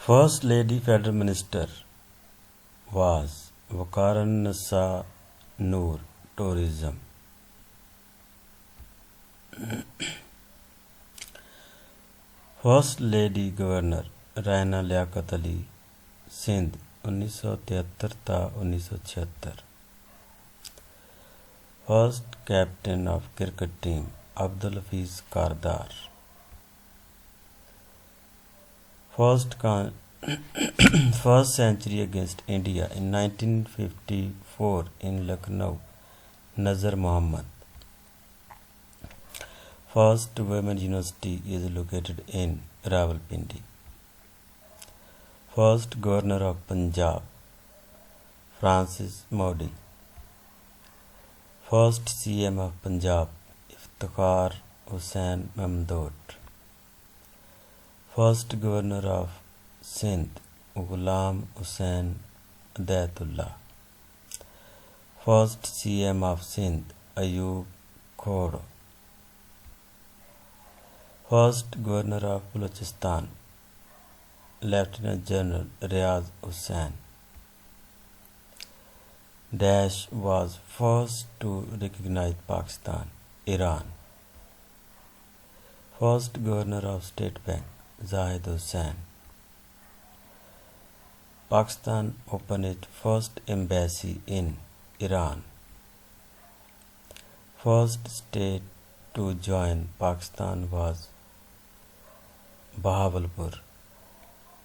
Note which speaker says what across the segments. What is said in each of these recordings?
Speaker 1: First Lady Federal Minister was Waqar-e-Nisa Noor. Tourism. First Lady Governor Raina Liaquat Ali Sindh 1973 ta 1976. First Captain of Cricket Team Abdul Hafiz Kardar. First century against India in 1954 in Lucknow Nazar Muhammad. First Women's University is located in Rawalpindi. First Governor of Punjab Francis Modi. First CM of Punjab Iftikhar Hussain Mahmood. First Governor of Sindh Ghulam Hussain Hidayatullah. First CM of Sindh Ayub Khod. First Governor of Balochistan Lieutenant General Riaz Hussain. Dash was first to recognize Pakistan, Iran. First Governor of State Bank Zahid Hussain. Pakistan opened its first embassy in Iran. First state to join Pakistan was Bahawalpur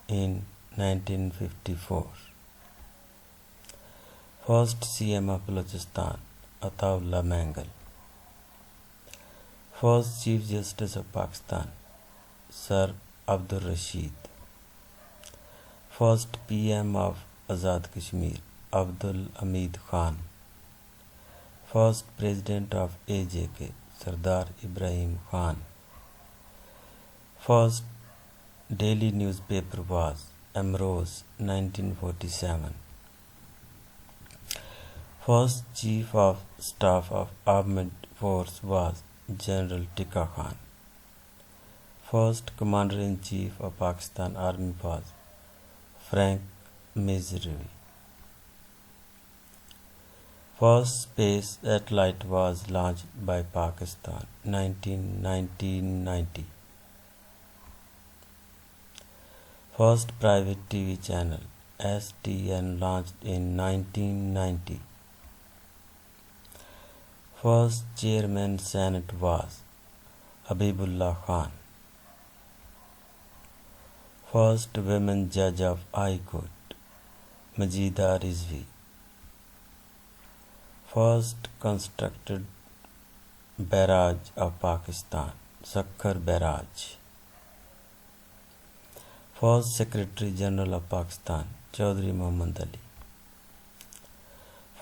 Speaker 1: in 1954. First CM of Balochistan Ataullah Mangal. First Chief Justice of Pakistan Sir Abdul Rashid. First PM of Azad Kashmir Abdul Hamid Khan. First President of AJK Sardar Ibrahim Khan. First daily newspaper was Amroz 1947. First Chief of Staff of Armed Force was General Tika Khan. First Commander-in-Chief of Pakistan Army was Frank Mizrahi. First space satellite was launched by Pakistan 1990. First private TV channel STN launched in 1990. First Chairman Senate was Habibullah Khan. First women judge of High Court Majida Rizvi. First constructed barrage of Pakistan Sakhar Barrage. First Secretary General of Pakistan Chaudhry Muhammad Ali.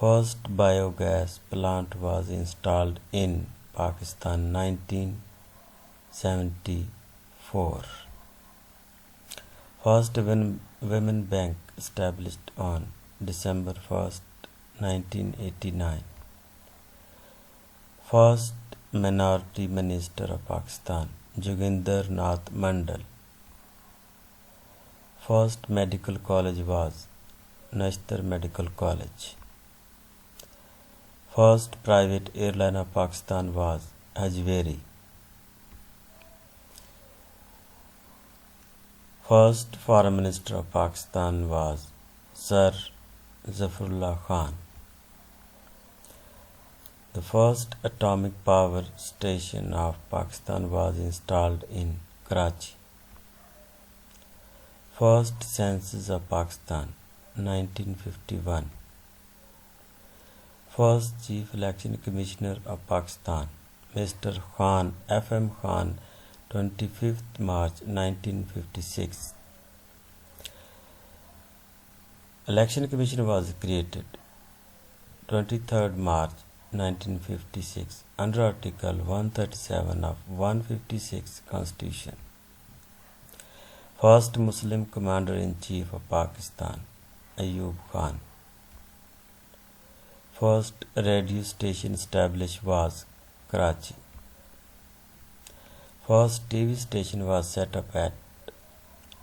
Speaker 1: First biogas plant was installed in Pakistan 1974. First Women Bank established on December 1st, 1989. First Minority Minister of Pakistan Joginder Nath Mandal. First medical college was Nashtar Medical College. First private airline of Pakistan was Ajveri. First Foreign Minister of Pakistan was Sir Zafarullah Khan. The first atomic power station of Pakistan was installed in Karachi. First census of Pakistan 1951. First Chief Election Commissioner of Pakistan Mr. Khan F.M. Khan 25th March 1956. Election Commission was created 23rd March 1956 under Article 137 of 156 Constitution. First Muslim Commander-in-Chief of Pakistan Ayub Khan. First radio station established was Karachi. First TV station was set up at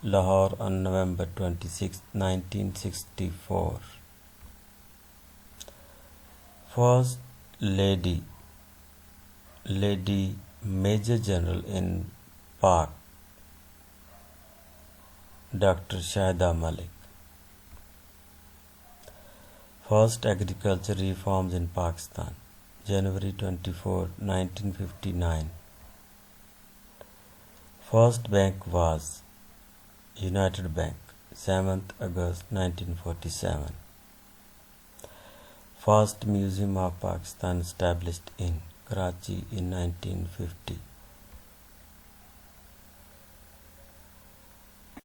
Speaker 1: Lahore on November 26, 1964. First Lady Major General in Pak, Dr. Shahida Malik. First agriculture reforms in Pakistan, January 24, 1959. First bank was United Bank, 7th August 1947. First Museum of Pakistan established in Karachi in 1950.